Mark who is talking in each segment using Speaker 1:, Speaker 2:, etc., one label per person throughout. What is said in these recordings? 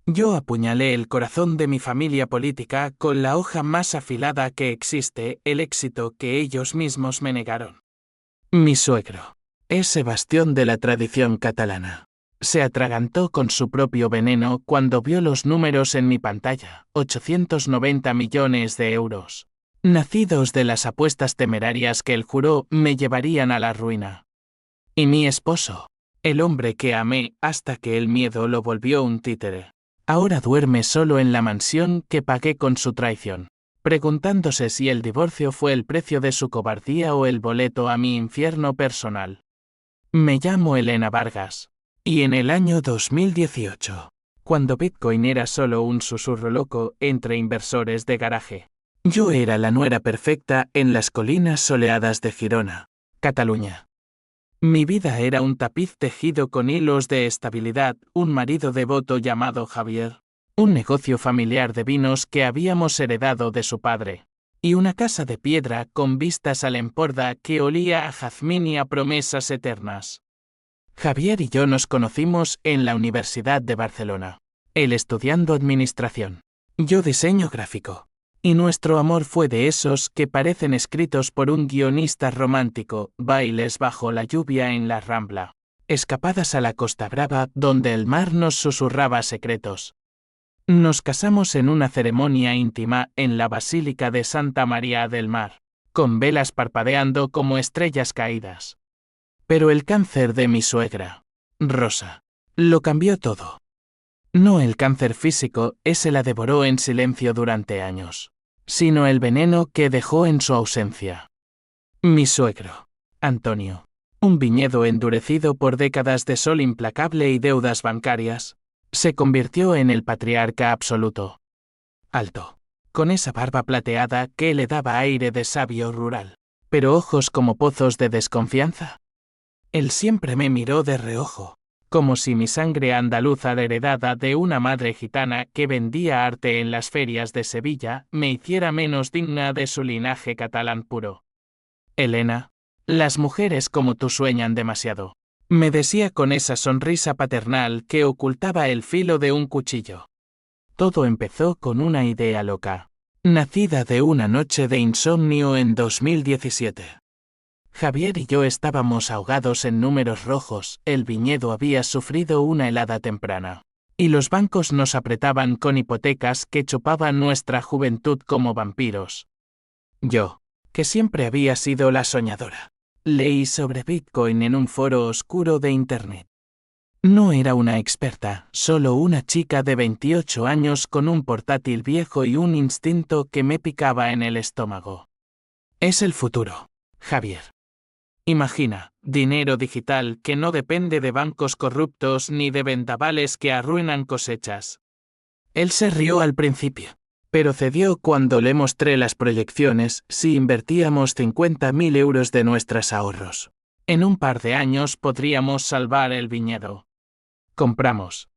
Speaker 1: Yo apuñalé el corazón de mi familia política con la hoja más afilada que existe, el éxito que ellos mismos me negaron. Mi suegro, ese bastión de la tradición catalana, se atragantó con su propio veneno cuando vio los números en mi pantalla, 890 millones de euros, nacidos de las apuestas temerarias que él juró me llevarían a la ruina. Y mi esposo, el hombre que amé hasta que el miedo lo volvió un títere, ahora duerme solo en la mansión que pagué con su traición, preguntándose si el divorcio fue el precio de su cobardía o el boleto a mi infierno personal. Me llamo Elena Vargas, y en el año 2018, cuando Bitcoin era solo un susurro loco entre inversores de garaje, yo era la nuera perfecta en las colinas soleadas de Girona, Cataluña. Mi vida era un tapiz tejido con hilos de estabilidad, un marido devoto llamado Javier, un negocio familiar de vinos que habíamos heredado de su padre, y una casa de piedra con vistas al Emporda que olía a jazmín y a promesas eternas. Javier y yo nos conocimos en la Universidad de Barcelona, él estudiando administración, yo diseño gráfico. Y nuestro amor fue de esos que parecen escritos por un guionista romántico, bailes bajo la lluvia en la Rambla, escapadas a la Costa Brava donde el mar nos susurraba secretos. Nos casamos en una ceremonia íntima en la Basílica de Santa María del Mar, con velas parpadeando como estrellas caídas. Pero el cáncer de mi suegra, Rosa, lo cambió todo. No el cáncer físico, ese la devoró en silencio durante años, sino el veneno que dejó en su ausencia. Mi suegro, Antonio, un viñedo endurecido por décadas de sol implacable y deudas bancarias, se convirtió en el patriarca absoluto. Alto, con esa barba plateada que le daba aire de sabio rural, pero ojos como pozos de desconfianza. Él siempre me miró de reojo, como si mi sangre andaluza heredada de una madre gitana que vendía arte en las ferias de Sevilla me hiciera menos digna de su linaje catalán puro. Elena, las mujeres como tú sueñan demasiado, me decía con esa sonrisa paternal que ocultaba el filo de un cuchillo. Todo empezó con una idea loca, nacida de una noche de insomnio en 2017. Javier y yo estábamos ahogados en números rojos, el viñedo había sufrido una helada temprana, y los bancos nos apretaban con hipotecas que chupaban nuestra juventud como vampiros. Yo, que siempre había sido la soñadora, leí sobre Bitcoin en un foro oscuro de Internet. No era una experta, solo una chica de 28 años con un portátil viejo y un instinto que me picaba en el estómago. Es el futuro, Javier. Imagina, dinero digital que no depende de bancos corruptos ni de vendavales que arruinan cosechas. Él se rió al principio, pero cedió cuando le mostré las proyecciones si invertíamos 50.000 euros de nuestros ahorros. En un par de años podríamos salvar el viñedo. Compramos.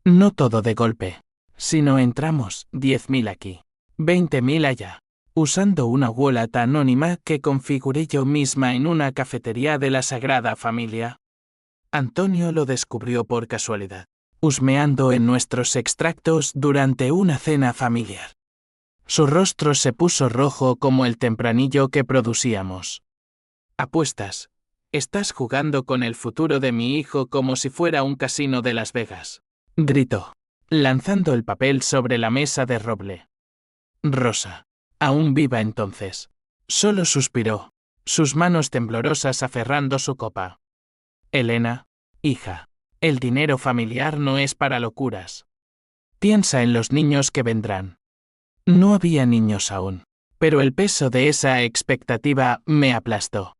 Speaker 1: No todo de golpe, sino entramos 10.000 aquí, 20.000 allá, usando una wallet anónima que configuré yo misma en una cafetería de la Sagrada Familia. Antonio lo descubrió por casualidad, husmeando en nuestros extractos durante una cena familiar. Su rostro se puso rojo como el tempranillo que producíamos. Apuestas. Estás jugando con el futuro de mi hijo como si fuera un casino de Las Vegas, gritó, lanzando el papel sobre la mesa de roble. Rosa, aún viva entonces, solo suspiró, sus manos temblorosas aferrando su copa. Elena, hija, el dinero familiar no es para locuras. Piensa en los niños que vendrán. No había niños aún, pero el peso de esa expectativa me aplastó.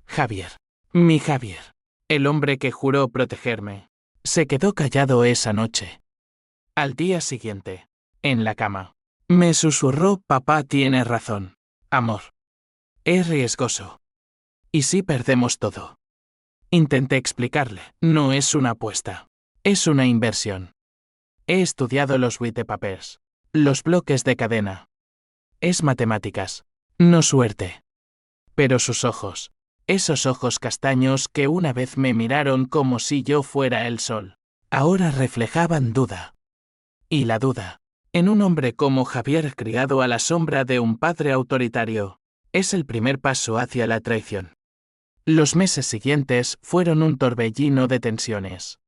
Speaker 1: Javier, mi Javier, el hombre que juró protegerme, se quedó callado esa noche. Al día siguiente, en la cama, me susurró: papá tiene razón, amor. Es riesgoso. ¿Y si perdemos todo? Intenté explicarle, no es una apuesta, es una inversión. He estudiado los white papers, los bloques de cadena. Es matemáticas, no suerte. Pero sus ojos, esos ojos castaños que una vez me miraron como si yo fuera el sol, ahora reflejaban duda. Y la duda, en un hombre como Javier criado a la sombra de un padre autoritario, es el primer paso hacia la traición. Los meses siguientes fueron un torbellino de tensiones.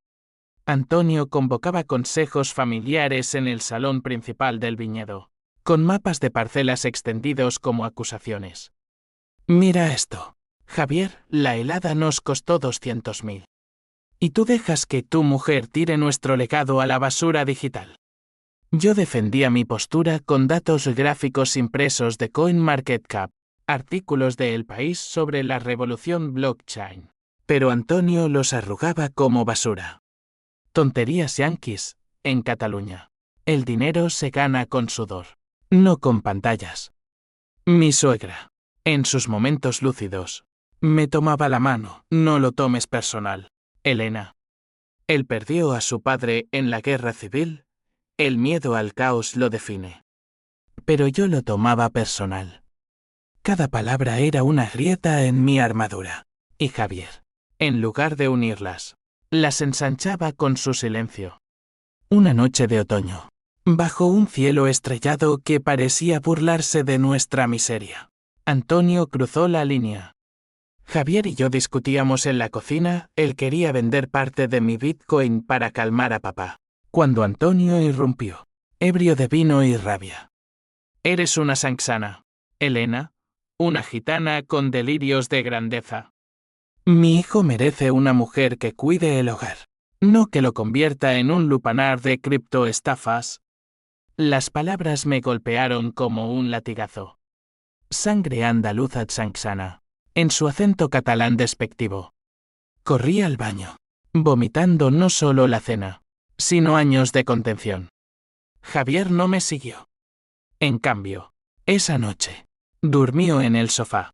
Speaker 1: Antonio convocaba consejos familiares en el salón principal del viñedo, con mapas de parcelas extendidos como acusaciones. Mira esto. Javier, la helada nos costó 200.000. Y tú dejas que tu mujer tire nuestro legado a la basura digital. Yo defendía mi postura con datos gráficos impresos de CoinMarketCap, artículos de El País sobre la revolución blockchain. Pero Antonio los arrugaba como basura. Tonterías yanquis, en Cataluña. El dinero se gana con sudor, no con pantallas. Mi suegra, en sus momentos lúcidos, me tomaba la mano. No lo tomes personal, Elena. Él perdió a su padre en la guerra civil. El miedo al caos lo define. Pero yo lo tomaba personal. Cada palabra era una grieta en mi armadura. Y Javier, en lugar de unirlas, las ensanchaba con su silencio. Una noche de otoño, bajo un cielo estrellado que parecía burlarse de nuestra miseria, Antonio cruzó la línea. Javier y yo discutíamos en la cocina. Él quería vender parte de mi Bitcoin para calmar a papá, cuando Antonio irrumpió, ebrio de vino y rabia. Eres una sanxana, Elena, una gitana con delirios de grandeza. Mi hijo merece una mujer que cuide el hogar, no que lo convierta en un lupanar de criptoestafas. Las palabras me golpearon como un latigazo. Sangre andaluza sanxana, en su acento catalán despectivo. Corrí al baño, vomitando no solo la cena, sino años de contención. Javier no me siguió. En cambio, esa noche, durmió en el sofá.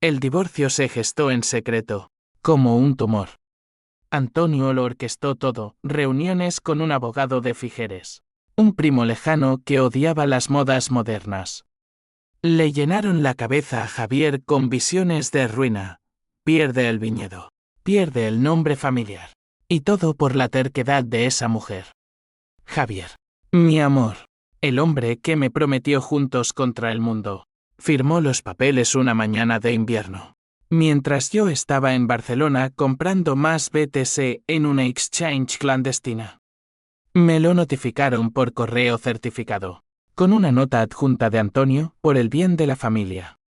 Speaker 1: El divorcio se gestó en secreto, como un tumor. Antonio lo orquestó todo, reuniones con un abogado de Figueres, un primo lejano que odiaba las modas modernas. Le llenaron la cabeza a Javier con visiones de ruina. Pierde el viñedo, pierde el nombre familiar, y todo por la terquedad de esa mujer. Javier, mi amor, el hombre que me prometió juntos contra el mundo, firmó los papeles una mañana de invierno, mientras yo estaba en Barcelona comprando más BTC en una exchange clandestina. Me lo notificaron por correo certificado, con una nota adjunta de Antonio, por el bien de la familia.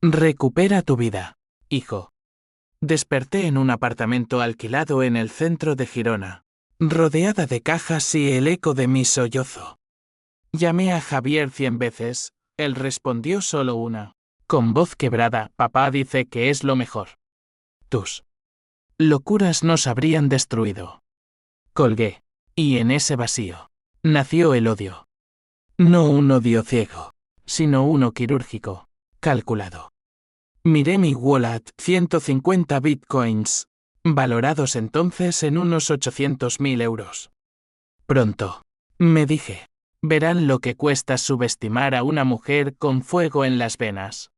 Speaker 1: Recupera tu vida, hijo. Desperté en un apartamento alquilado en el centro de Girona, rodeada de cajas y el eco de mi sollozo. Llamé a Javier 100 veces, él respondió solo una. Con voz quebrada, papá dice que es lo mejor. Tus locuras nos habrían destruido. Colgué, y en ese vacío nació el odio. No un odio ciego, sino uno quirúrgico, calculado. Miré mi wallet, 150 bitcoins, valorados entonces en unos 800.000 euros. Pronto, me dije, verán lo que cuesta subestimar a una mujer con fuego en las venas.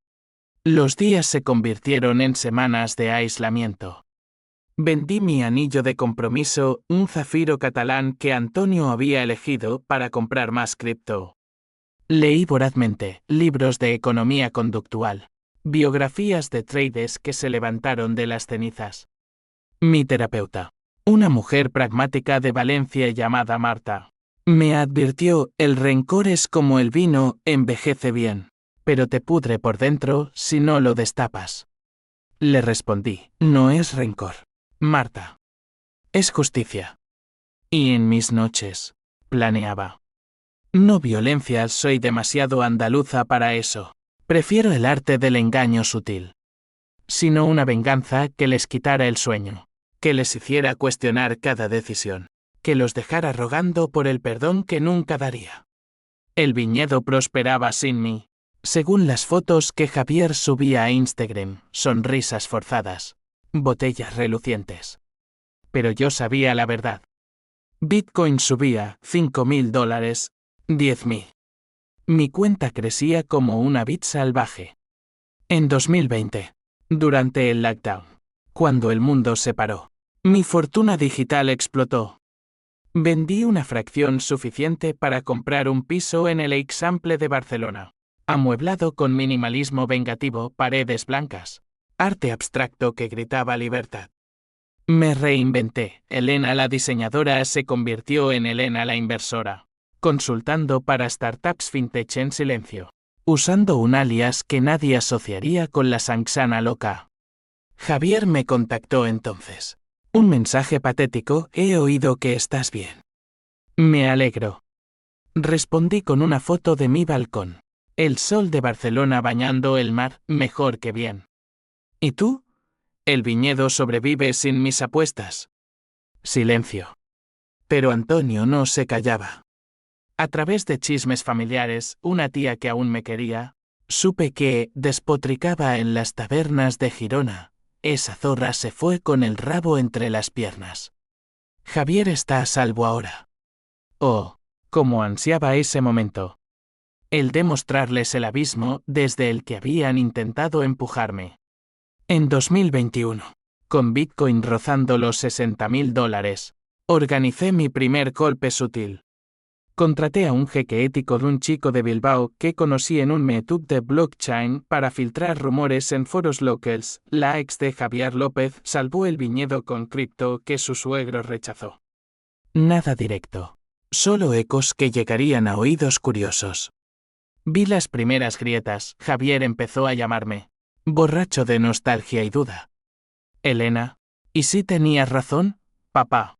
Speaker 1: Los días se convirtieron en semanas de aislamiento. Vendí mi anillo de compromiso, un zafiro catalán que Antonio había elegido para comprar más cripto. Leí vorazmente libros de economía conductual, biografías de traders que se levantaron de las cenizas. Mi terapeuta, una mujer pragmática de Valencia llamada Marta, me advirtió: el rencor es como el vino, envejece bien, pero te pudre por dentro si no lo destapas. Le respondí: no es rencor, Marta. Es justicia. Y en mis noches, planeaba. No violencia, soy demasiado andaluza para eso. Prefiero el arte del engaño sutil. Sino una venganza que les quitara el sueño, que les hiciera cuestionar cada decisión, que los dejara rogando por el perdón que nunca daría. El viñedo prosperaba sin mí, según las fotos que Javier subía a Instagram, sonrisas forzadas, botellas relucientes. Pero yo sabía la verdad. Bitcoin subía, $5.000, 10.000. Mi cuenta crecía como una vid salvaje. En 2020, durante el lockdown, cuando el mundo se paró, mi fortuna digital explotó. Vendí una fracción suficiente para comprar un piso en el Eixample de Barcelona. Amueblado con minimalismo vengativo, paredes blancas. Arte abstracto que gritaba libertad. Me reinventé. Elena la diseñadora se convirtió en Elena la inversora. Consultando para startups fintech en silencio. Usando un alias que nadie asociaría con la Sanxana loca. Javier me contactó entonces. Un mensaje patético: he oído que estás bien. Me alegro. Respondí con una foto de mi balcón. El sol de Barcelona bañando el mar, mejor que bien. ¿Y tú? El viñedo sobrevive sin mis apuestas. Silencio. Pero Antonio no se callaba. A través de chismes familiares, una tía que aún me quería, supe que despotricaba en las tabernas de Girona. Esa zorra se fue con el rabo entre las piernas. Javier está a salvo ahora. Oh, cómo ansiaba ese momento. El de mostrarles el abismo desde el que habían intentado empujarme. En 2021, con Bitcoin rozando los $60.000, organicé mi primer golpe sutil. Contraté a un jeque ético de un chico de Bilbao que conocí en un meetup de blockchain para filtrar rumores en foros locals. La ex de Javier López salvó el viñedo con cripto que su suegro rechazó. Nada directo. Solo ecos que llegarían a oídos curiosos. Vi las primeras grietas. Javier empezó a llamarme, borracho de nostalgia y duda. Elena, ¿y si tenías razón, papá?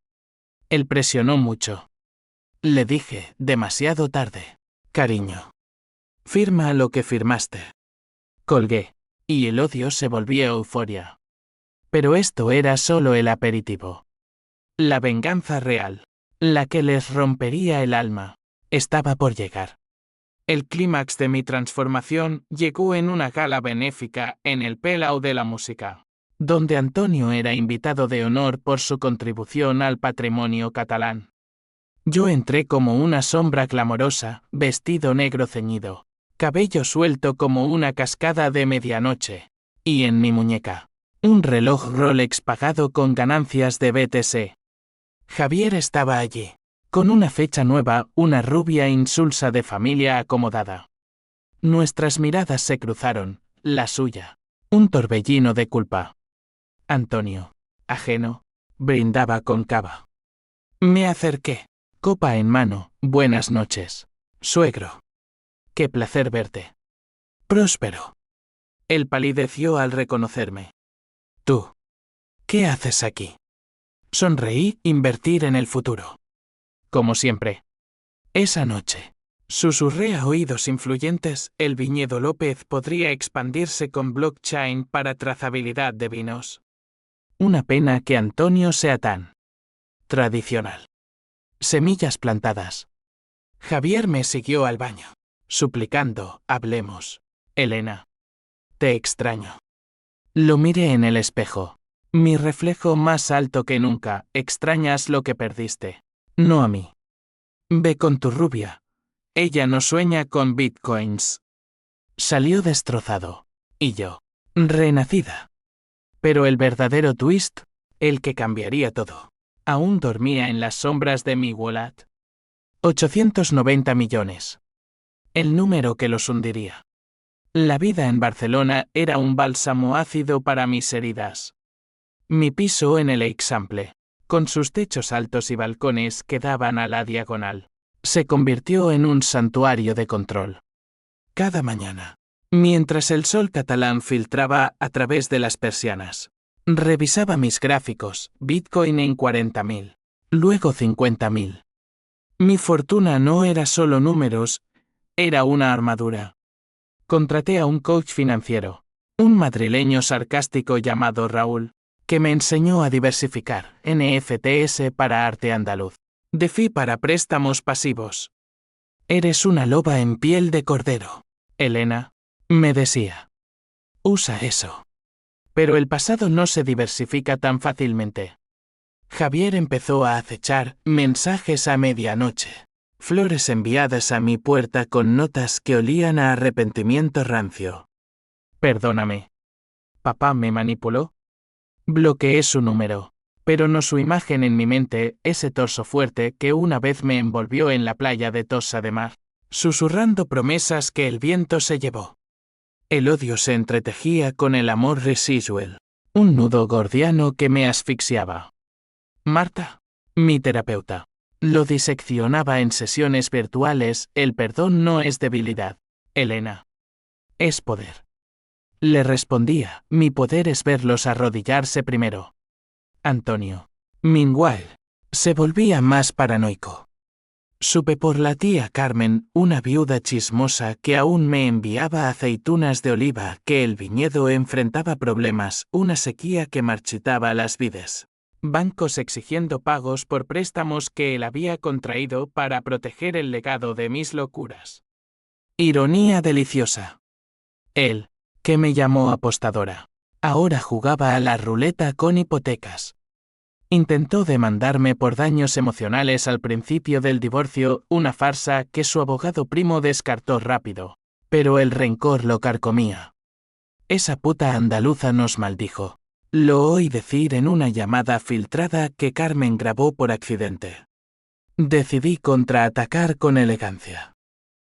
Speaker 1: Él presionó mucho. Le dije, demasiado tarde. Cariño. Firma lo que firmaste. Colgué, y el odio se volvió euforia. Pero esto era solo el aperitivo. La venganza real, la que les rompería el alma, estaba por llegar. El clímax de mi transformación llegó en una gala benéfica en el Palau de la Música, donde Antonio era invitado de honor por su contribución al patrimonio catalán. Yo entré como una sombra clamorosa, vestido negro ceñido, cabello suelto como una cascada de medianoche, y en mi muñeca, un reloj Rolex pagado con ganancias de BTC. Javier estaba allí, con una fecha nueva, una rubia insulsa de familia acomodada. Nuestras miradas se cruzaron, la suya, un torbellino de culpa. Antonio, ajeno, brindaba con cava. Me acerqué. Copa en mano, buenas noches. Suegro. Qué placer verte. Próspero. Él palideció al reconocerme. Tú. ¿Qué haces aquí? Sonreí, invertir en el futuro. Como siempre. Esa noche. Susurré a oídos influyentes, el viñedo López podría expandirse con blockchain para trazabilidad de vinos. Una pena que Antonio sea tan tradicional. Semillas plantadas. Javier me siguió al baño, suplicando, hablemos. Elena. Te extraño. Lo miré en el espejo. Mi reflejo más alto que nunca. Extrañas lo que perdiste. No a mí. Ve con tu rubia. Ella no sueña con bitcoins. Salió destrozado. Y yo. Renacida. Pero el verdadero twist, el que cambiaría todo, aún dormía en las sombras de mi wallet. 890 millones. El número que los hundiría. La vida en Barcelona era un bálsamo ácido para mis heridas. Mi piso en el Eixample, con sus techos altos y balcones que daban a la diagonal, se convirtió en un santuario de control. Cada mañana, mientras el sol catalán filtraba a través de las persianas, revisaba mis gráficos, Bitcoin en 40.000, luego 50.000. Mi fortuna no era solo números, era una armadura. Contraté a un coach financiero, un madrileño sarcástico llamado Raúl, que me enseñó a diversificar NFTs para arte andaluz, DeFi para préstamos pasivos. Eres una loba en piel de cordero, Elena, me decía. Usa eso. Pero el pasado no se diversifica tan fácilmente. Javier empezó a acechar mensajes a medianoche. Flores enviadas a mi puerta con notas que olían a arrepentimiento rancio. Perdóname. ¿Papá me manipuló? Bloqueé su número. pero no su imagen en mi mente, ese torso fuerte que una vez me envolvió en la playa de Tossa de Mar, susurrando promesas que el viento se llevó. El odio se entretejía con el amor residual, un nudo gordiano que me asfixiaba. Marta, mi terapeuta, lo diseccionaba en sesiones virtuales. El perdón no es debilidad, Elena. Es poder. Le respondía, mi poder es verlos arrodillarse primero. Antonio, meanwhile, se volvía más paranoico. Supe por la tía Carmen, una viuda chismosa que aún me enviaba aceitunas de oliva, que el viñedo enfrentaba problemas, una sequía que marchitaba las vides. Bancos exigiendo pagos por préstamos que él había contraído para proteger el legado de mis locuras. Ironía deliciosa. Él, que me llamó apostadora, ahora jugaba a la ruleta con hipotecas. Intentó demandarme por daños emocionales al principio del divorcio, una farsa que su abogado primo descartó rápido, pero el rencor lo carcomía. Esa puta andaluza nos maldijo. Lo oí decir en una llamada filtrada que Carmen grabó por accidente. Decidí contraatacar con elegancia.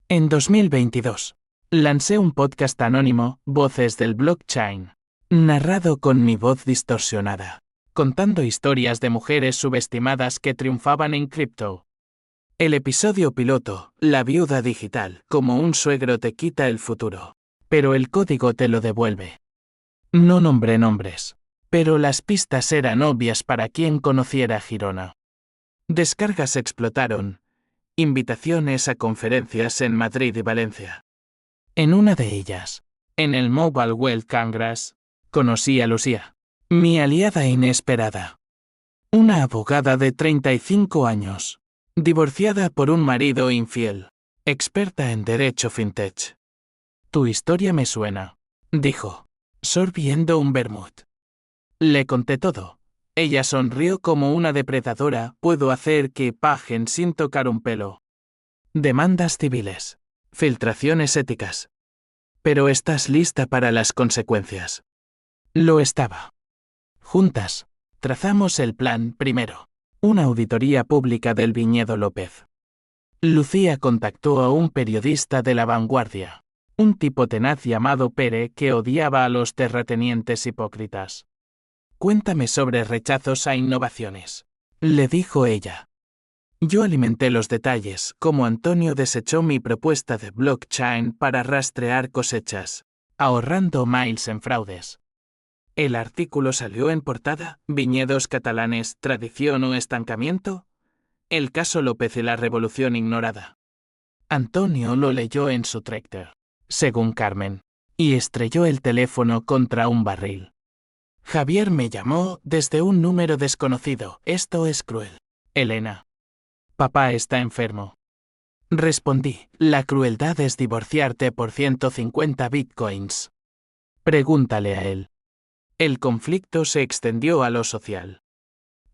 Speaker 1: En 2022, lancé un podcast anónimo, Voces del Blockchain, narrado con mi voz distorsionada, contando historias de mujeres subestimadas que triunfaban en cripto. El episodio piloto, La viuda digital, como un suegro te quita el futuro, pero el código te lo devuelve. No nombré nombres, pero las pistas eran obvias para quien conociera Girona. Descargas explotaron, invitaciones a conferencias en Madrid y Valencia. En una de ellas, en el Mobile World Congress, conocí a Lucía, mi aliada inesperada. Una abogada de 35 años, divorciada por un marido infiel, experta en derecho fintech. Tu historia me suena, dijo, sorbiendo un vermut. Le conté todo. Ella sonrió como una depredadora. Puedo hacer que paguen sin tocar un pelo. Demandas civiles. Filtraciones éticas. Pero estás lista para las consecuencias. Lo estaba. Juntas, trazamos el plan primero. Una auditoría pública del viñedo López. Lucía contactó a un periodista de La Vanguardia, un tipo tenaz llamado Pere que odiaba a los terratenientes hipócritas. Cuéntame sobre rechazos a innovaciones, le dijo ella. Yo alimenté los detalles, como Antonio desechó mi propuesta de blockchain para rastrear cosechas, ahorrando miles en fraudes. El artículo salió en portada, viñedos catalanes, tradición o estancamiento. El caso López y la revolución ignorada. Antonio lo leyó en su tractor, según Carmen, y estrelló el teléfono contra un barril. Javier me llamó desde un número desconocido. Esto es cruel. Elena. Papá está enfermo. Respondí, la crueldad es divorciarte por 150 bitcoins. Pregúntale a él. El conflicto se extendió a lo social.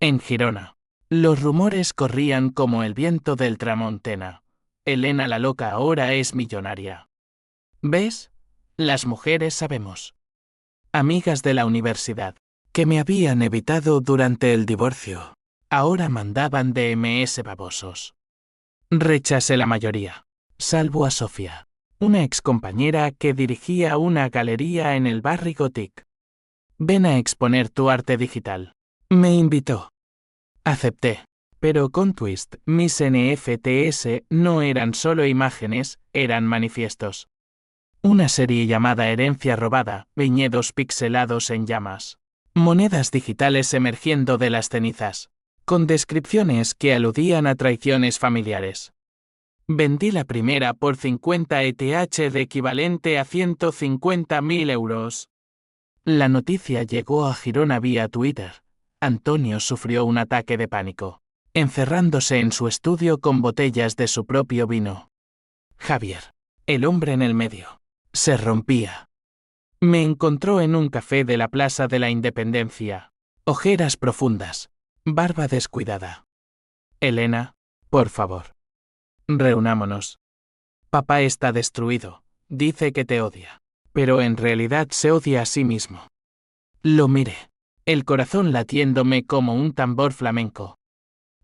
Speaker 1: En Girona, los rumores corrían como el viento del Tramontana. Elena la loca ahora es millonaria. ¿Ves? Las mujeres sabemos. Amigas de la universidad, que me habían evitado durante el divorcio, ahora mandaban DMS babosos. Rechacé la mayoría, salvo a Sofía, una excompañera que dirigía una galería en el barrio Gothic. Ven a exponer tu arte digital. Me invitó. Acepté, pero con twist, mis NFTs no eran solo imágenes, eran manifiestos. Una serie llamada Herencia robada, viñedos pixelados en llamas. Monedas digitales emergiendo de las cenizas, con descripciones que aludían a traiciones familiares. Vendí la primera por 50 ETH de equivalente a 150.000 euros. La noticia llegó a Girona vía Twitter. Antonio sufrió un ataque de pánico, encerrándose en su estudio con botellas de su propio vino. Javier, el hombre en el medio, se rompía. Me encontró en un café de la Plaza de la Independencia. Ojeras profundas, barba descuidada. Elena, por favor. Reunámonos. Papá está destruido, dice que te odia, pero en realidad se odia a sí mismo. Lo miré. el corazón latiéndome como un tambor flamenco.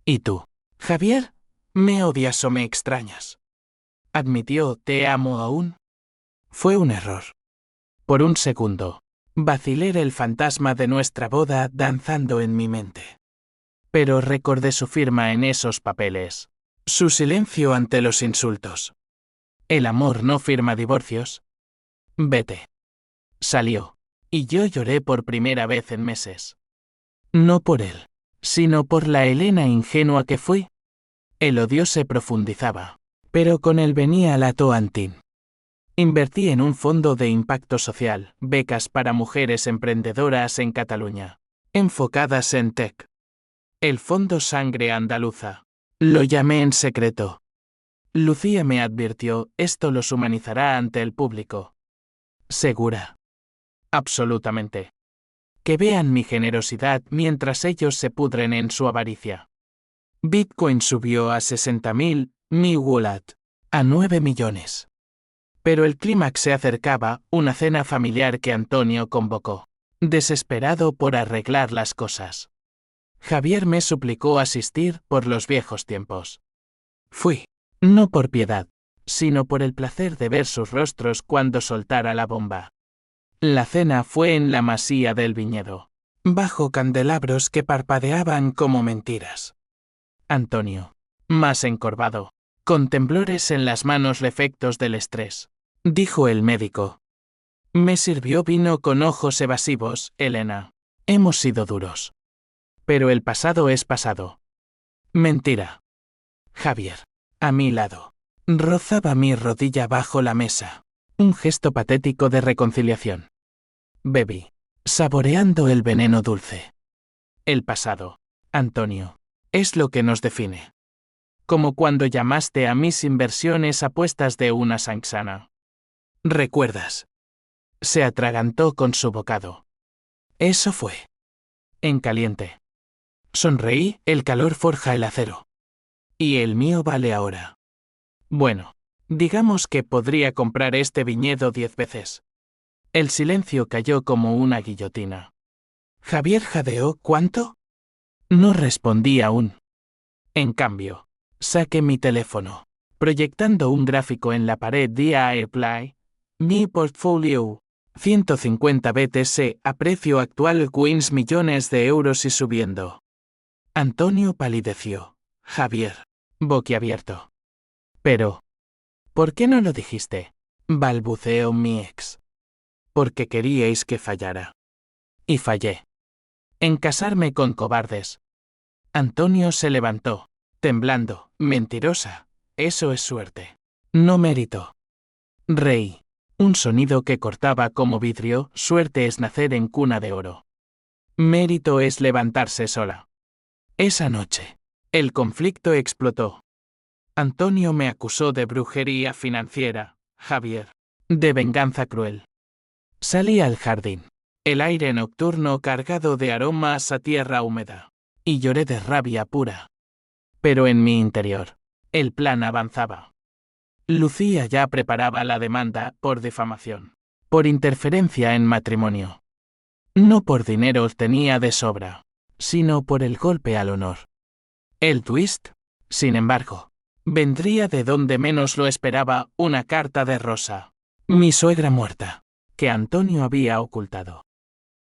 Speaker 1: ¿Y tú, Javier? ¿Me odias o me extrañas? Admitió, ¿te amo aún? Fue un error. Por un segundo, vacilé el fantasma de nuestra boda danzando en mi mente. Pero recordé su firma en esos papeles, su silencio ante los insultos. El amor no firma divorcios. Vete. Salió, y yo lloré por primera vez en meses. No por él, sino por la Elena ingenua que fui. El odio se profundizaba, pero con él venía la toantín. Invertí en un fondo de impacto social, becas para mujeres emprendedoras en Cataluña, enfocadas en tech. El Fondo Sangre Andaluza. Lo llamé en secreto. Lucía me advirtió, esto los humanizará ante el público. ¿Segura? Absolutamente. Que vean mi generosidad mientras ellos se pudren en su avaricia. Bitcoin subió a 60.000, mi wallet a 9 millones. Pero el clímax se acercaba, una cena familiar que Antonio convocó, desesperado por arreglar las cosas. Javier me suplicó asistir por los viejos tiempos. Fui, no por piedad, sino por el placer de ver sus rostros cuando soltara la bomba. La cena fue en la masía del viñedo, bajo candelabros que parpadeaban como mentiras. Antonio, más encorvado, con temblores en las manos efectos del estrés, dijo el médico. Me sirvió vino con ojos evasivos, Elena. Hemos sido duros. Pero el pasado es pasado. Mentira. Javier, a mi lado, rozaba mi rodilla bajo la mesa, un gesto patético de reconciliación. Bebí, saboreando el veneno dulce. El pasado, Antonio, es lo que nos define. Como cuando llamaste a mis inversiones apuestas de una sangsana. ¿Recuerdas? Se atragantó con su bocado. Eso fue. En caliente. Sonreí, el calor forja el acero. Y el mío vale ahora. Bueno, digamos que podría comprar este viñedo 10 veces. El silencio cayó como una guillotina. Javier jadeó, ¿cuánto? No respondí aún. En cambio, saqué mi teléfono, proyectando un gráfico en la pared de AirPlay. Mi portfolio, 150 BTC a precio actual, wins millones de euros y subiendo. Antonio palideció. Javier, boquiabierto. Pero, ¿por qué no lo dijiste? Balbuceó mi ex. Porque queríais que fallara. Y fallé. En casarme con cobardes. Antonio se levantó, temblando. Mentirosa, eso es suerte. No mérito. Reí. Un sonido que cortaba como vidrio, suerte es nacer en cuna de oro. Mérito es levantarse sola. Esa noche, el conflicto explotó. Antonio me acusó de brujería financiera, Javier, de venganza cruel. Salí al jardín, el aire nocturno cargado de aromas a tierra húmeda, y lloré de rabia pura. Pero en mi interior, el plan avanzaba. Lucía ya preparaba la demanda por difamación, por interferencia en matrimonio. No por dinero tenía de sobra, sino por el golpe al honor. El twist, sin embargo, vendría de donde menos lo esperaba, una carta de Rosa, mi suegra muerta, que Antonio había ocultado.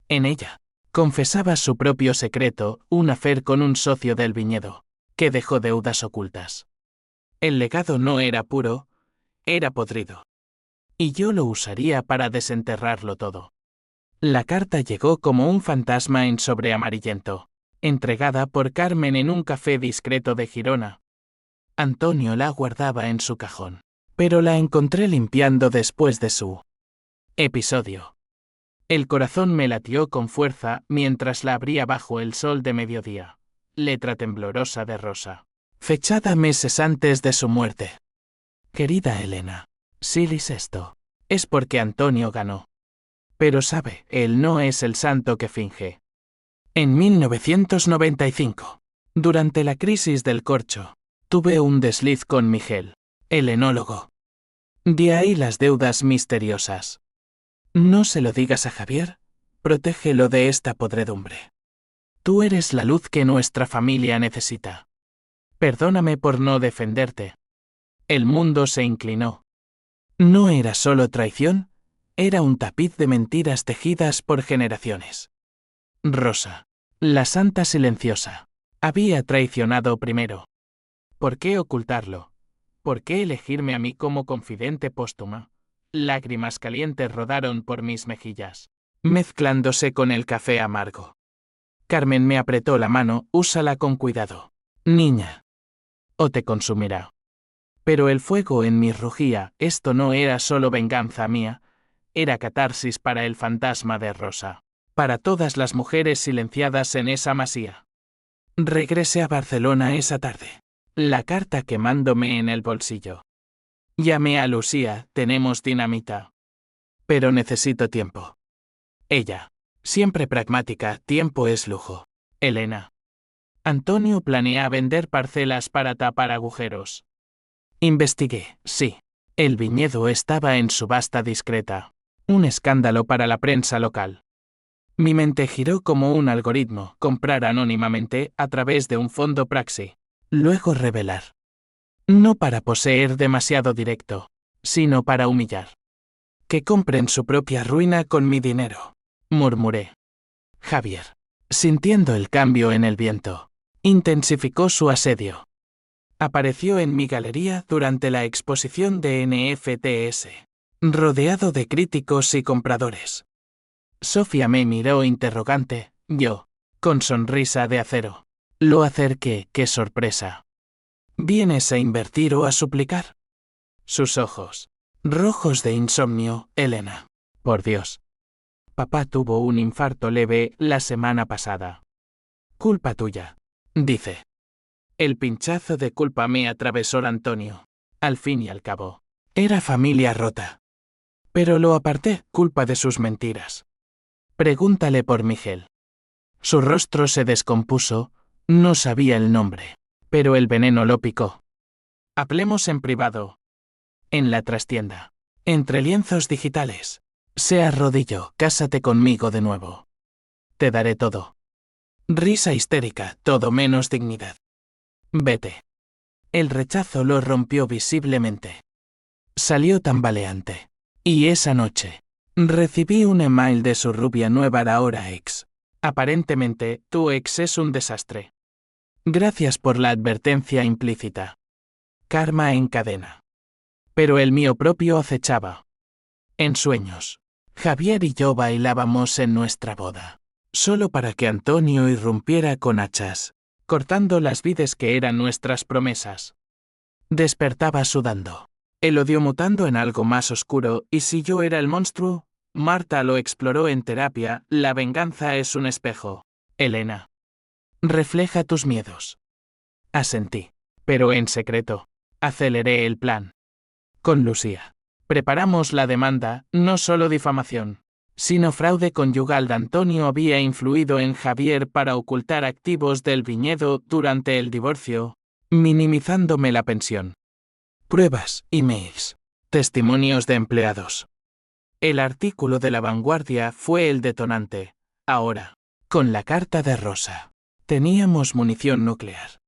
Speaker 1: En ella, confesaba su propio secreto, un affair con un socio del viñedo, que dejó deudas ocultas. El legado no era puro, era podrido. Y yo lo usaría para desenterrarlo todo. La carta llegó como un fantasma en sobre amarillento, entregada por Carmen en un café discreto de Girona. Antonio la guardaba en su cajón, pero la encontré limpiando después de su episodio. El corazón me latió con fuerza mientras la abría bajo el sol de mediodía. Letra temblorosa de Rosa, fechada meses antes de su muerte. Querida Elena, si lees esto, es porque Antonio ganó. Pero sabe, él no es el santo que finge. En 1995, durante la crisis del corcho, tuve un desliz con Miguel, el enólogo. De ahí las deudas misteriosas. No se lo digas a Javier, Protégelo de esta podredumbre. Tú eres la luz que nuestra familia necesita. Perdóname por no defenderte. El mundo se inclinó. No era solo traición, era un tapiz de mentiras tejidas por generaciones. Rosa, la santa silenciosa, había traicionado primero. ¿Por qué ocultarlo? ¿Por qué elegirme a mí como confidente póstuma? Lágrimas calientes rodaron por mis mejillas, mezclándose con el café amargo. Carmen me apretó la mano, úsala con cuidado. Niña. O te consumirá. Pero el fuego en mí rugía, esto no era solo venganza mía, era catarsis para el fantasma de Rosa, para todas las mujeres silenciadas en esa masía. Regresé a Barcelona esa tarde, la carta quemándome en el bolsillo. Llamé a Lucía, tenemos dinamita. Pero necesito tiempo. Ella, siempre pragmática, tiempo es lujo. Elena. Antonio planea vender parcelas para tapar agujeros. Investigué, sí. El viñedo estaba en subasta discreta. Un escándalo para la prensa local. Mi mente giró como un algoritmo, comprar anónimamente a través de un fondo Praxi. Luego revelar. No para poseer demasiado directo, sino para humillar. Que compren su propia ruina con mi dinero, murmuré. Javier, sintiendo el cambio en el viento, intensificó su asedio. Apareció en mi galería durante la exposición de NFTs, rodeado de críticos y compradores. Sofía me miró interrogante, yo, con sonrisa de acero. Lo acerqué, qué sorpresa. ¿Vienes a invertir o a suplicar? Sus ojos, rojos de insomnio, Elena. Por Dios. Papá tuvo un infarto leve la semana pasada. Culpa tuya, dice. El pinchazo de culpa me atravesó Antonio. Al fin y al cabo, era familia rota. Pero lo aparté, culpa de sus mentiras. Pregúntale por Miguel. Su rostro se descompuso, no sabía el nombre, pero el veneno lo picó. Hablemos en privado. En la trastienda. Entre lienzos digitales. Se arrodilló, cásate conmigo de nuevo. Te daré todo. Risa histérica, todo menos dignidad. Vete. El rechazo lo rompió visiblemente. Salió tambaleante. Y esa noche, recibí un email de su rubia nueva ahora ex. Aparentemente, tu ex es un desastre. Gracias por la advertencia implícita. Karma en cadena. Pero el mío propio acechaba. En sueños, Javier y yo bailábamos en nuestra boda, solo para que Antonio irrumpiera con hachas, cortando las vides que eran nuestras promesas. Despertaba sudando, el odio mutando en algo más oscuro, y si yo era el monstruo, Marta lo exploró en terapia, la venganza es un espejo. Elena. Refleja tus miedos. Asentí, pero en secreto, aceleré el plan. Con Lucía. Preparamos la demanda, no solo difamación, sino fraude conyugal. Antonio había influido en Javier para ocultar activos del viñedo durante el divorcio, minimizándome la pensión. Pruebas, emails, testimonios de empleados. El artículo de La Vanguardia fue el detonante. Ahora, con la carta de Rosa, teníamos munición nuclear.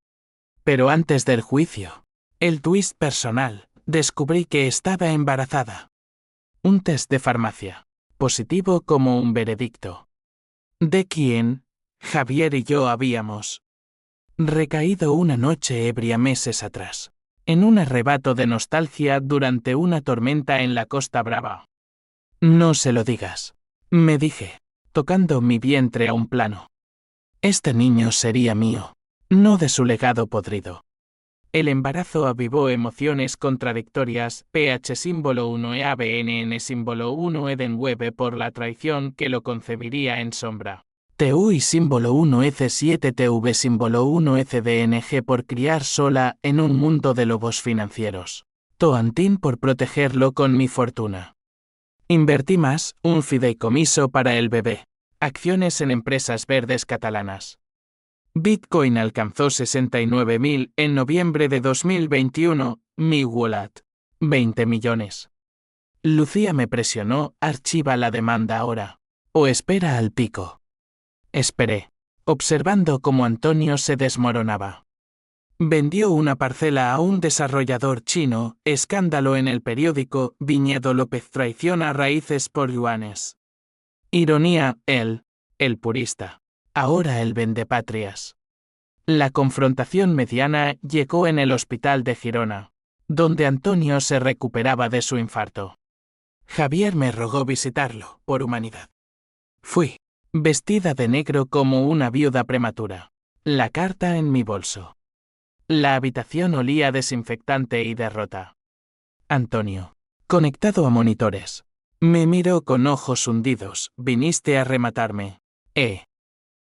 Speaker 1: Pero antes del juicio, el twist personal, descubrí que estaba embarazada. Un test de farmacia, positivo como un veredicto. ¿De quién? Javier y yo habíamos recaído una noche ebria meses atrás, en un arrebato de nostalgia durante una tormenta en la Costa Brava. No se lo digas, me dije, tocando mi vientre a un plano. Este niño sería mío, no de su legado podrido. El embarazo avivó emociones contradictorias, pH símbolo 1 e ABNN símbolo 1 Edenwebe por la traición que lo concebiría en sombra. TUI símbolo 1 EC7 TV símbolo 1 ECDNG por criar sola en un mundo de lobos financieros. Toantín por protegerlo con mi fortuna. Invertí más, un fideicomiso para el bebé. Acciones en empresas verdes catalanas. Bitcoin alcanzó 69.000 en noviembre de 2021, mi wallet. 20 millones. Lucía me presionó, archiva la demanda ahora. ¿O espera al pico? Esperé, observando cómo Antonio se desmoronaba. Vendió una parcela a un desarrollador chino, escándalo en el periódico, Viñedo López traiciona raíces por yuanes. Ironía, él, el purista. Ahora el vendepatrias. La confrontación mediana llegó en el hospital de Girona, donde Antonio se recuperaba de su infarto. Javier me rogó visitarlo, por humanidad. Fui, vestida de negro como una viuda prematura. La carta en mi bolso. La habitación olía a desinfectante y derrota. Antonio, conectado a monitores, me miró con ojos hundidos. Viniste a rematarme.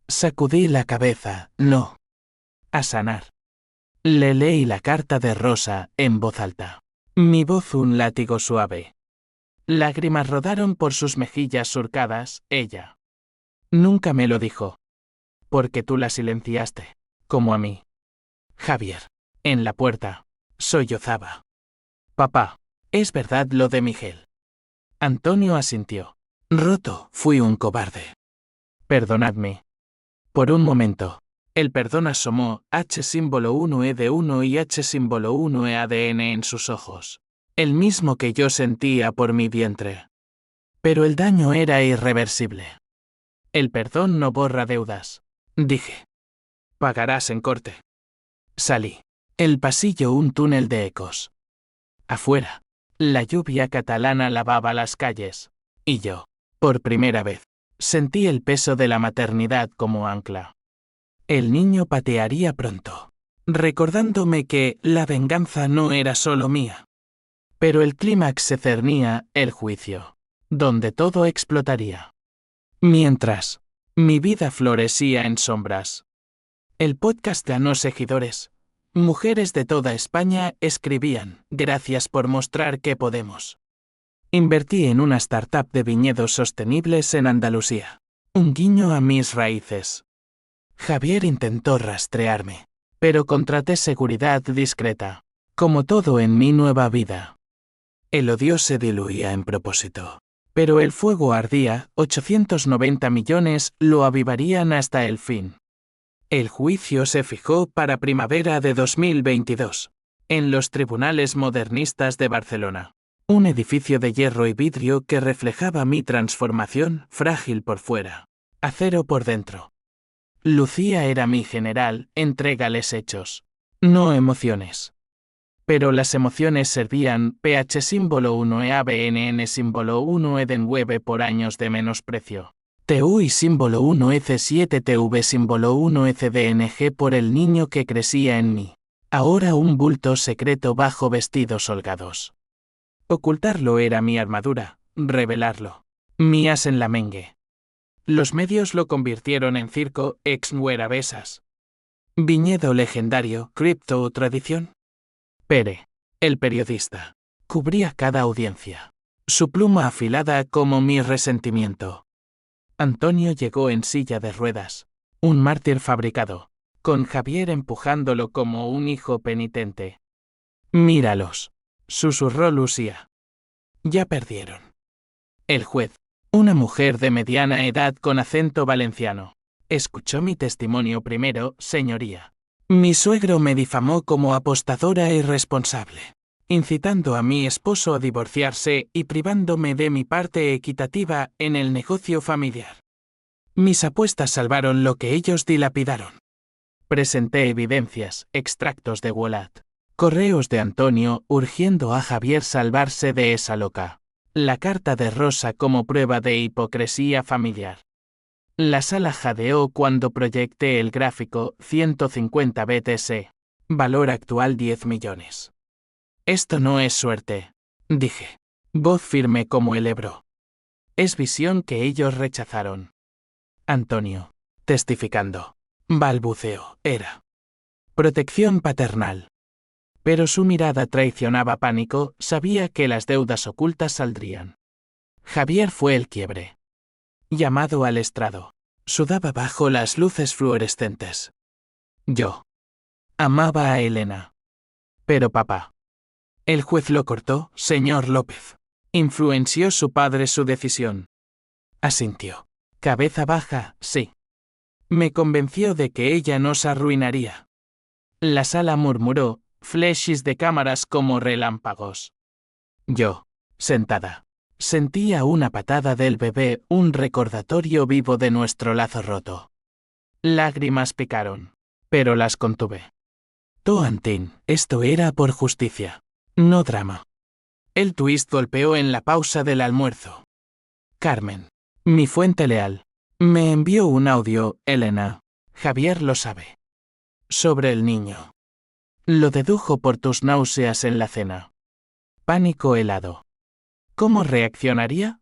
Speaker 1: Sacudí la cabeza, no. A sanar. Le leí la carta de Rosa, en voz alta. Mi voz un látigo suave. Lágrimas rodaron por sus mejillas surcadas, ella. Nunca me lo dijo. Porque tú la silenciaste, como a mí. Javier. En la puerta. Sollozaba. Papá, ¿es verdad lo de Miguel? Antonio asintió. Roto, fui un cobarde. Perdonadme. Por un momento. El perdón asomó, H símbolo 1E de 1 y H símbolo 1E ADN en sus ojos. El mismo que yo sentía por mi vientre. Pero el daño era irreversible. El perdón no borra deudas. Dije. Pagarás en corte. Salí. El pasillo un túnel de ecos. Afuera. La lluvia catalana lavaba las calles. Y yo, por primera vez, sentí el peso de la maternidad como ancla. El niño patearía pronto, recordándome que la venganza no era solo mía. Pero el clímax se cernía, el juicio, donde todo explotaría. Mientras, mi vida florecía en sombras. El podcast ganó seguidores. Mujeres de toda España escribían, gracias por mostrar que podemos. Invertí en una startup de viñedos sostenibles en Andalucía. Un guiño a mis raíces. Javier intentó rastrearme, pero contraté seguridad discreta, como todo en mi nueva vida. El odio se diluía en propósito, pero el fuego ardía, 890 millones lo avivarían hasta el fin. El juicio se fijó para primavera de 2022, en los tribunales modernistas de Barcelona. Un edificio de hierro y vidrio que reflejaba mi transformación, frágil por fuera, acero por dentro. Lucía era mi general, entrégales hechos, no emociones. Pero las emociones servían, PH símbolo 1 EABNN símbolo 1 Edenweb por años de menosprecio. TUI símbolo 1 EC7 TV símbolo 1 ECDNG por el niño que crecía en mí. Ahora un bulto secreto bajo vestidos holgados. Ocultarlo era mi armadura, revelarlo. Mías en la mengue. Los medios lo convirtieron en circo, ex nuerabesas. Viñedo legendario, cripto o tradición. Pere, el periodista, cubría cada audiencia. Su pluma afilada como mi resentimiento. Antonio llegó en silla de ruedas, un mártir fabricado, con Javier empujándolo como un hijo penitente. Míralos, susurró Lucía. Ya perdieron. El juez, una mujer de mediana edad con acento valenciano, escuchó mi testimonio primero, señoría. Mi suegro me difamó como apostadora e irresponsable, incitando a mi esposo a divorciarse y privándome de mi parte equitativa en el negocio familiar. Mis apuestas salvaron lo que ellos dilapidaron. Presenté evidencias, extractos de Wallet, correos de Antonio urgiendo a Javier salvarse de esa loca. La carta de Rosa como prueba de hipocresía familiar. La sala jadeó cuando proyecté el gráfico 150 BTS. Valor actual 10 millones. Esto no es suerte, dije. Voz firme como el Ebro. Es visión que ellos rechazaron. Antonio, testificando. Balbuceo, era. Protección paternal. Pero su mirada traicionaba pánico, sabía que las deudas ocultas saldrían. Javier fue el quiebre. Llamado al estrado. Sudaba bajo las luces fluorescentes. Yo. Amaba a Elena. Pero papá. El juez lo cortó, señor López. Influenció su padre su decisión. Asintió. Cabeza baja, sí. Me convenció de que ella nos arruinaría. La sala murmuró, flashes de cámaras como relámpagos. Yo, sentada, sentía una patada del bebé, un recordatorio vivo de nuestro lazo roto. Lágrimas picaron, pero las contuve. Toantin, esto era por justicia, no drama. El twist golpeó en la pausa del almuerzo. Carmen, mi fuente leal, me envió un audio, Elena. Javier lo sabe. Sobre el niño. Lo dedujo por tus náuseas en la cena. Pánico helado. ¿Cómo reaccionaría?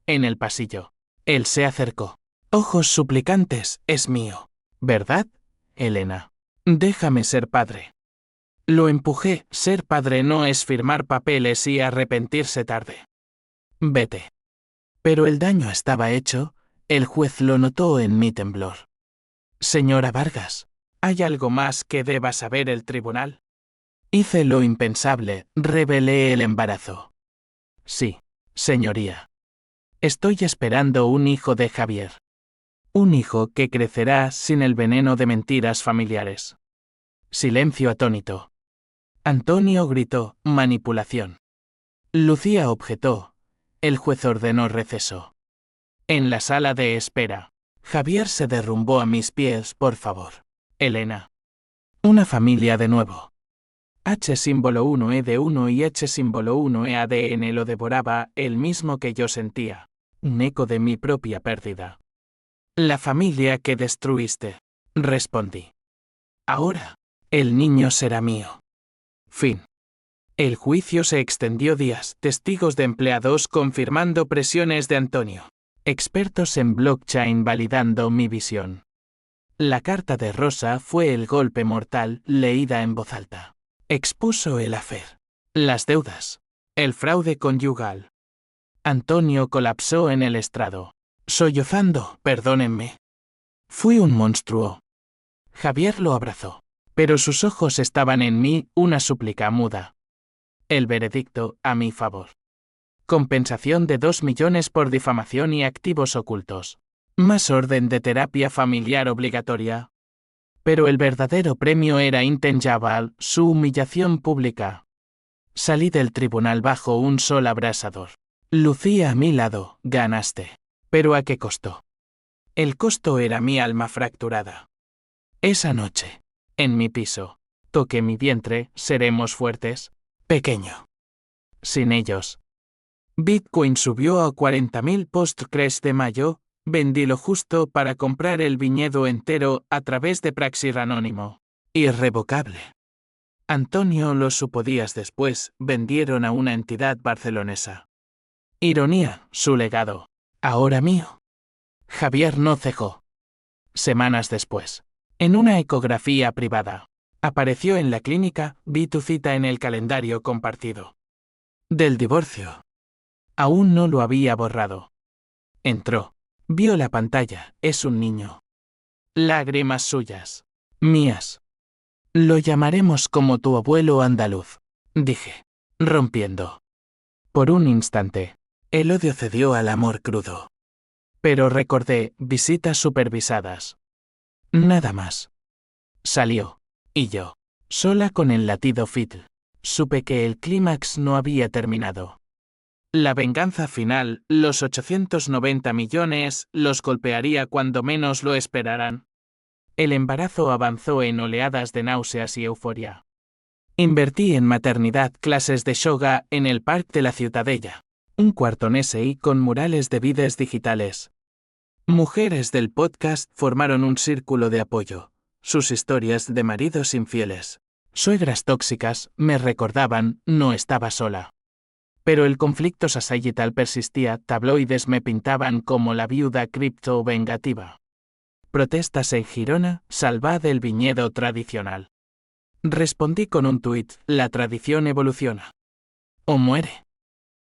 Speaker 1: En el pasillo. Él se acercó. Ojos suplicantes, es mío. ¿Verdad, Elena? Déjame ser padre. Lo empujé, ser padre no es firmar papeles y arrepentirse tarde. Vete. Pero el daño estaba hecho, el juez lo notó en mi temblor. Señora Vargas, ¿hay algo más que deba saber el tribunal? Hice lo impensable, revelé el embarazo. Sí, señoría. Estoy esperando un hijo de Javier. Un hijo que crecerá sin el veneno de mentiras familiares. Silencio atónito. Antonio gritó, manipulación. Lucía objetó. El juez ordenó receso. En la sala de espera, Javier se derrumbó a mis pies, por favor. Elena. Una familia de nuevo. H símbolo 1E de 1 y H símbolo 1E ADN lo devoraba, el mismo que yo sentía. Un eco de mi propia pérdida. La familia que destruiste. Respondí. Ahora, el niño será mío. Fin. El juicio se extendió días, testigos de empleados confirmando presiones de Antonio. Expertos en blockchain validando mi visión. La carta de Rosa fue el golpe mortal, leída en voz alta. Expuso el affair. Las deudas. El fraude conyugal. Antonio colapsó en el estrado. Sollozando, perdónenme. Fui un monstruo. Javier lo abrazó. Pero sus ojos estaban en mí, una súplica muda. El veredicto, a mi favor. Compensación de 2 millones por difamación y activos ocultos. Más orden de terapia familiar obligatoria. Pero el verdadero premio era intangible, su humillación pública. Salí del tribunal bajo un sol abrasador. Lucía a mi lado, ganaste. ¿Pero a qué costo? El costo era mi alma fracturada. Esa noche, en mi piso, toqué mi vientre, seremos fuertes, pequeño. Sin ellos. Bitcoin subió a 40.000 post-crash de mayo, vendí lo justo para comprar el viñedo entero a través de Praxis Anónimo. Irrevocable. Antonio lo supo días después, vendieron a una entidad barcelonesa. Ironía, su legado. Ahora mío. Javier no cejó. Semanas después, en una ecografía privada, apareció en la clínica, vi tu cita en el calendario compartido. Del divorcio. Aún no lo había borrado. Entró. Vio la pantalla, es un niño. Lágrimas suyas. Mías. Lo llamaremos como tu abuelo andaluz, dije, rompiendo. Por un instante, el odio cedió al amor crudo. Pero recordé, visitas supervisadas. Nada más. Salió. Y yo, sola con el latido fitil, supe que el clímax no había terminado. La venganza final, los 890 millones, los golpearía cuando menos lo esperaran. El embarazo avanzó en oleadas de náuseas y euforia. Invertí en maternidad clases de yoga en el Parque de la Ciutadella, un cuarto en SI con murales de vides digitales. Mujeres del podcast formaron un círculo de apoyo. Sus historias de maridos infieles, suegras tóxicas, me recordaban, no estaba sola. Pero el conflicto societal persistía, tabloides me pintaban como la viuda cripto vengativa. Protestas en Girona, salvad el viñedo tradicional. Respondí con un tuit, la tradición evoluciona. O muere.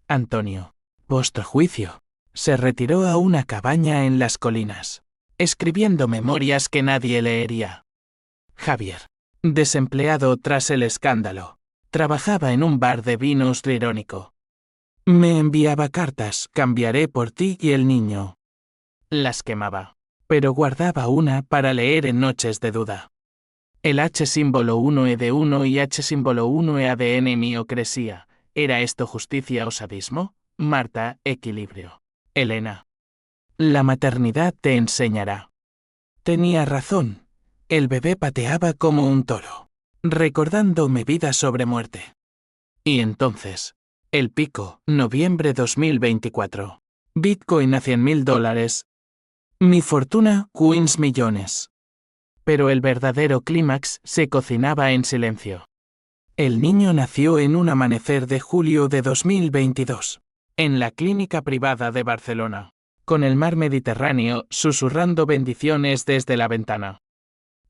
Speaker 1: Antonio, postjuicio, se retiró a una cabaña en las colinas, escribiendo memorias que nadie leería. Javier, desempleado tras el escándalo, trabajaba en un bar de vinos irónico. Me enviaba cartas, cambiaré por ti y el niño. Las quemaba. Pero guardaba una para leer en noches de duda. El H símbolo 1E de 1 y H símbolo 1E ADN miocresía. ¿Era esto justicia o sadismo? Marta, equilibrio. Elena. La maternidad te enseñará. Tenía razón. El bebé pateaba como un toro, recordándome vida sobre muerte. Y entonces, el pico, noviembre 2024. Bitcoin a $100.000. Mi fortuna, Queens millones. Pero el verdadero clímax se cocinaba en silencio. El niño nació en un amanecer de julio de 2022, en la clínica privada de Barcelona, con el mar Mediterráneo susurrando bendiciones desde la ventana.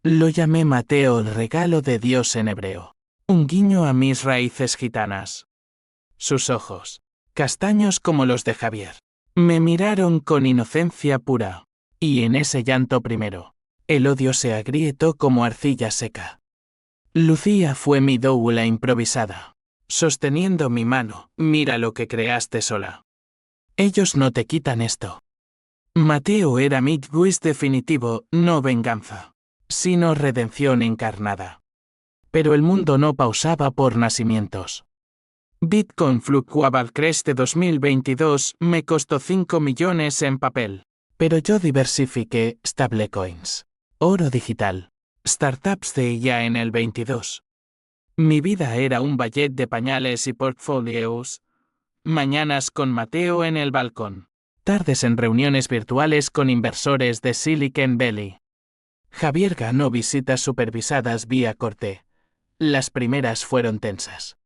Speaker 1: Lo llamé Mateo, el regalo de Dios en hebreo, un guiño a mis raíces gitanas. Sus ojos, castaños como los de Javier, me miraron con inocencia pura, y en ese llanto primero, el odio se agrietó como arcilla seca. Lucía fue mi doula improvisada, sosteniendo mi mano. Mira lo que creaste sola. Ellos no te quitan esto. Mateo era mi juez definitivo, no venganza, sino redención encarnada. Pero el mundo no pausaba por nacimientos. Bitcoin fluctuaba al crest 2022, me costó 5 millones en papel. Pero yo diversifiqué stablecoins, oro digital, startups de ya en el 22. Mi vida era un ballet de pañales y portfolios. Mañanas con Mateo en el balcón. Tardes en reuniones virtuales con inversores de Silicon Valley. Javier ganó visitas supervisadas vía corte. Las primeras fueron tensas.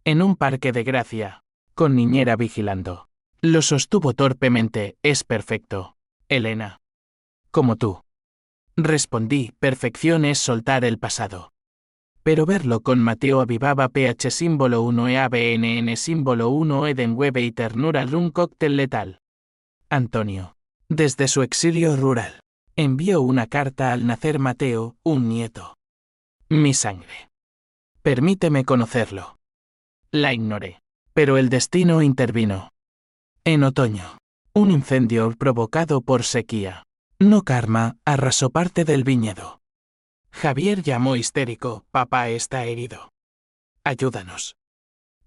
Speaker 1: En un parque de Gracia, con niñera vigilando. Lo sostuvo torpemente, es perfecto. Elena. Como tú. Respondí, perfección es soltar el pasado. Pero verlo con Mateo avivaba PH símbolo 1E ABNN símbolo 1 Edenwebe y ternura un cóctel letal. Antonio. Desde su exilio rural. Envió una carta al nacer Mateo, un nieto. Mi sangre. Permíteme conocerlo. La ignoré. Pero el destino intervino. En otoño. Un incendio provocado por sequía. No karma, arrasó parte del viñedo. Javier llamó histérico, papá está herido. Ayúdanos.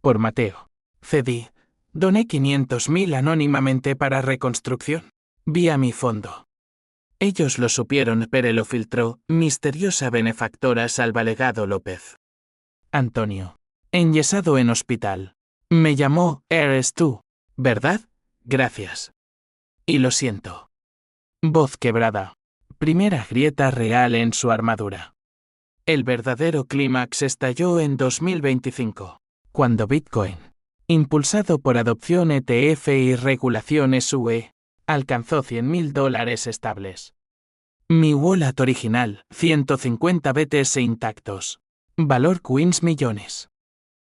Speaker 1: Por Mateo. Cedí. Doné 500.000 anónimamente para reconstrucción. Vía mi fondo. Ellos lo supieron pero lo filtró, misteriosa benefactora Salvalegado López. Antonio. Enyesado en hospital. Me llamó, eres tú, ¿verdad? Gracias. Y lo siento. Voz quebrada. Primera grieta real en su armadura. El verdadero clímax estalló en 2025, cuando Bitcoin, impulsado por adopción ETF y regulación SUE, alcanzó $100.000 estables. Mi wallet original, 150 BTS intactos. Valor Queens millones.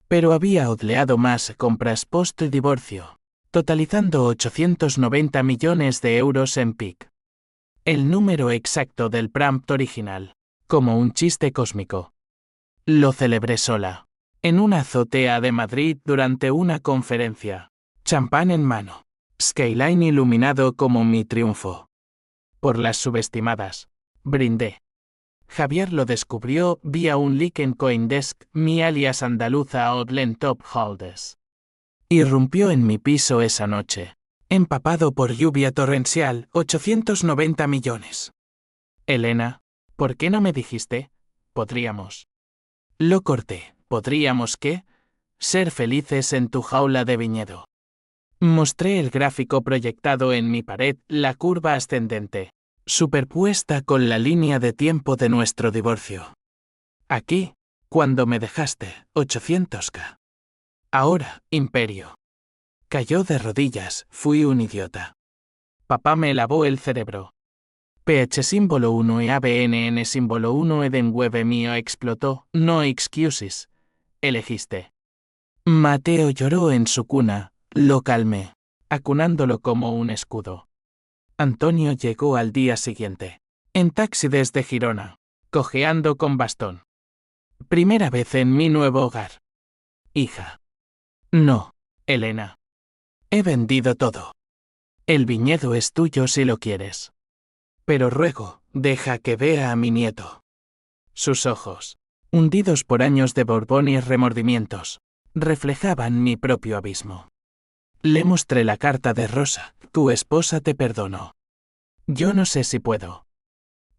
Speaker 1: Pero había odleado más compras post-divorcio, totalizando 890 millones de euros en PIC. El número exacto del prompt original, como un chiste cósmico. Lo celebré sola, en una azotea de Madrid durante una conferencia. Champán en mano. Skyline iluminado como mi triunfo. Por las subestimadas. Brindé. Javier lo descubrió vía un leak en Coindesk, mi alias andaluza Odlen Top Holders. Irrumpió en mi piso esa noche. Empapado por lluvia torrencial, 890 millones. Elena, ¿por qué no me dijiste? Podríamos. Lo corté. ¿Podríamos qué? Ser felices en tu jaula de viñedo. Mostré el gráfico proyectado en mi pared, la curva ascendente, superpuesta con la línea de tiempo de nuestro divorcio. Aquí, cuando me dejaste, 800K. Ahora, imperio. Cayó de rodillas, fui un idiota. Papá me lavó el cerebro. PH símbolo 1 y ABNN símbolo 1 Edenwebe mío explotó, no excuses. Elegiste. Mateo lloró en su cuna, lo calmé, acunándolo como un escudo. Antonio llegó al día siguiente, en taxi desde Girona, cojeando con bastón. Primera vez en mi nuevo hogar. Hija. No, Elena. He vendido todo. El viñedo es tuyo si lo quieres. Pero ruego, deja que vea a mi nieto. Sus ojos, hundidos por años de Borbón y remordimientos, reflejaban mi propio abismo. Le mostré la carta de Rosa, tu esposa te perdonó. Yo no sé si puedo.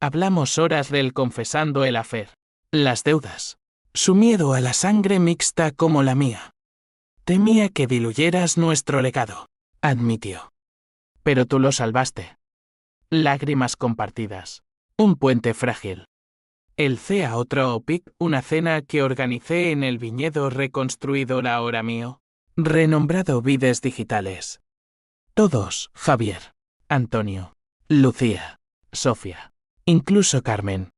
Speaker 1: Hablamos horas de él confesando el afer, las deudas, su miedo a la sangre mixta como la mía. Temía que diluyeras nuestro legado, admitió. Pero tú lo salvaste. Lágrimas compartidas. Un puente frágil. El CEA otro OPIC, una cena que organicé en el viñedo reconstruido la hora mío, renombrado Vides Digitales. Todos, Javier, Antonio, Lucía, Sofía, incluso Carmen.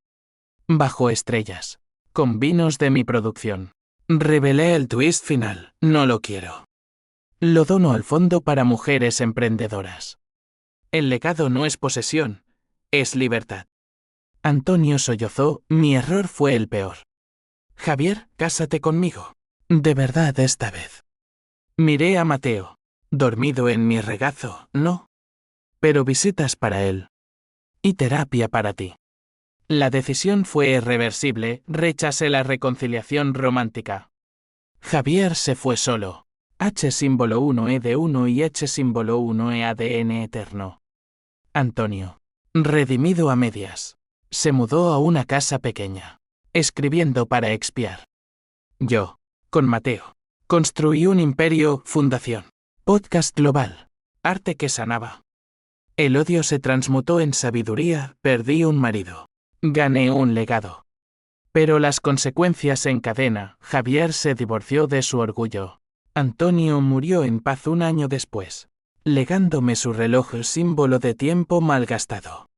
Speaker 1: Bajo estrellas, con vinos de mi producción. Revelé el twist final, no lo quiero. Lo dono al fondo para mujeres emprendedoras. El legado no es posesión, es libertad. Antonio sollozó, mi error fue el peor. Javier, cásate conmigo. De verdad esta vez. Miré a Mateo. Dormido en mi regazo, no. Pero visitas para él. Y terapia para ti. La decisión fue irreversible, rechacé la reconciliación romántica. Javier se fue solo. H símbolo 1 de 1 y H símbolo 1 ADN eterno. Antonio, redimido a medias, se mudó a una casa pequeña, escribiendo para expiar. Yo, con Mateo, construí un imperio, fundación, podcast global, arte que sanaba. El odio se transmutó en sabiduría, perdí un marido, gané un legado. Pero las consecuencias en cadena, Javier se divorció de su orgullo. Antonio murió en paz un año después, legándome su reloj símbolo de tiempo malgastado.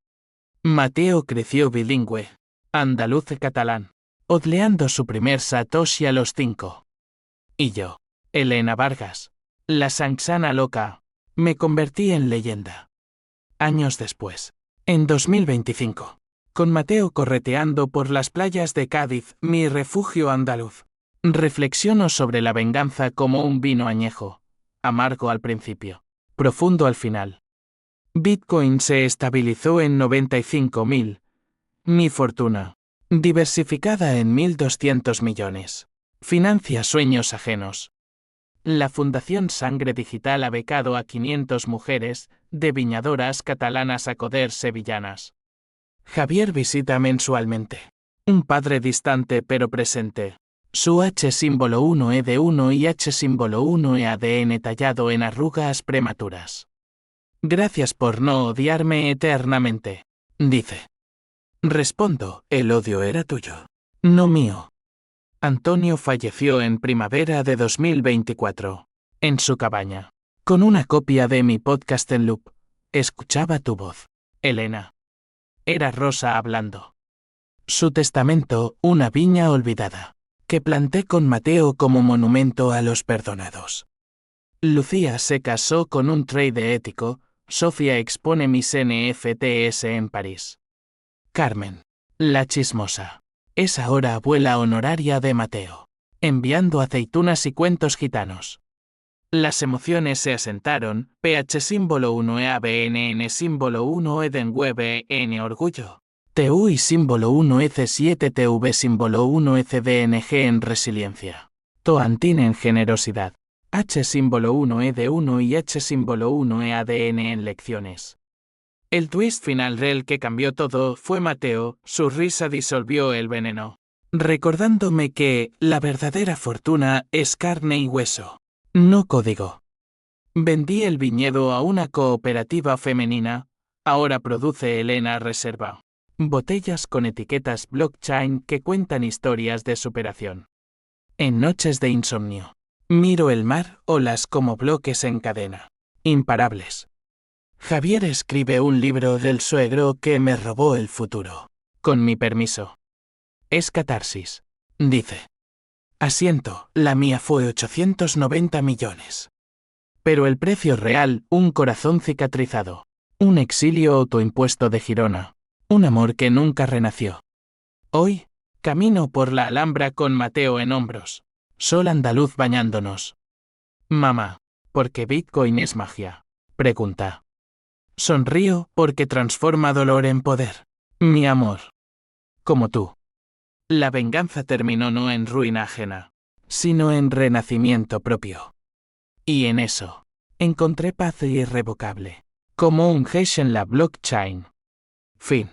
Speaker 1: Mateo creció bilingüe, andaluz y catalán, odleando su primer Satoshi a los 5. Y yo, Elena Vargas, la Sanxana loca, me convertí en leyenda. Años después, en 2025, con Mateo correteando por las playas de Cádiz, mi refugio andaluz, reflexiono sobre la venganza como un vino añejo, amargo al principio, profundo al final. Bitcoin se estabilizó en 95.000. Mi fortuna, diversificada en 1.200 millones, financia sueños ajenos. La Fundación Sangre Digital ha becado a 500 mujeres, de viñadoras catalanas a coder sevillanas. Javier visita mensualmente. Un padre distante pero presente. Su H símbolo 1 de 1 y H símbolo 1 ADN tallado en arrugas prematuras. Gracias por no odiarme eternamente, dice. Respondo, el odio era tuyo, no mío. Antonio falleció en primavera de 2024, en su cabaña, con una copia de mi podcast en loop. Escuchaba tu voz, Elena. Era Rosa hablando. Su testamento, una viña olvidada, que planté con Mateo como monumento a los perdonados. Lucía se casó con un trader ético, Sofía expone mis NFTs en París. Carmen, la chismosa, es ahora abuela honoraria de Mateo, enviando aceitunas y cuentos gitanos. Las emociones se asentaron, PH símbolo 1 ABNN símbolo 1 Edenweb N orgullo. TU y símbolo 1 EC7 TV símbolo 1 ECDNG en resiliencia. Toantin en generosidad. H símbolo 1 de 1 y H símbolo 1 ADN en lecciones. El twist final del que cambió todo fue Mateo, su risa disolvió el veneno, recordándome que la verdadera fortuna es carne y hueso, no código. Vendí el viñedo a una cooperativa femenina, ahora produce Elena Reserva. Botellas con etiquetas blockchain que cuentan historias de superación. En noches de insomnio, miro el mar, olas como bloques en cadena, imparables. Javier escribe un libro del suegro que me robó el futuro, con mi permiso. Es catarsis, dice. Asiento, la mía fue 890 millones. Pero el precio real, un corazón cicatrizado, un exilio autoimpuesto de Girona, un amor que nunca renació. Hoy, camino por la Alhambra con Mateo en hombros, sol andaluz bañándonos. Mamá, ¿por qué Bitcoin es magia? Pregunta. Sonrío porque transforma dolor en poder. Mi amor. Como tú. La venganza terminó no en ruina ajena, sino en renacimiento propio. Y en eso, encontré paz irrevocable, como un hash en la blockchain. Fin.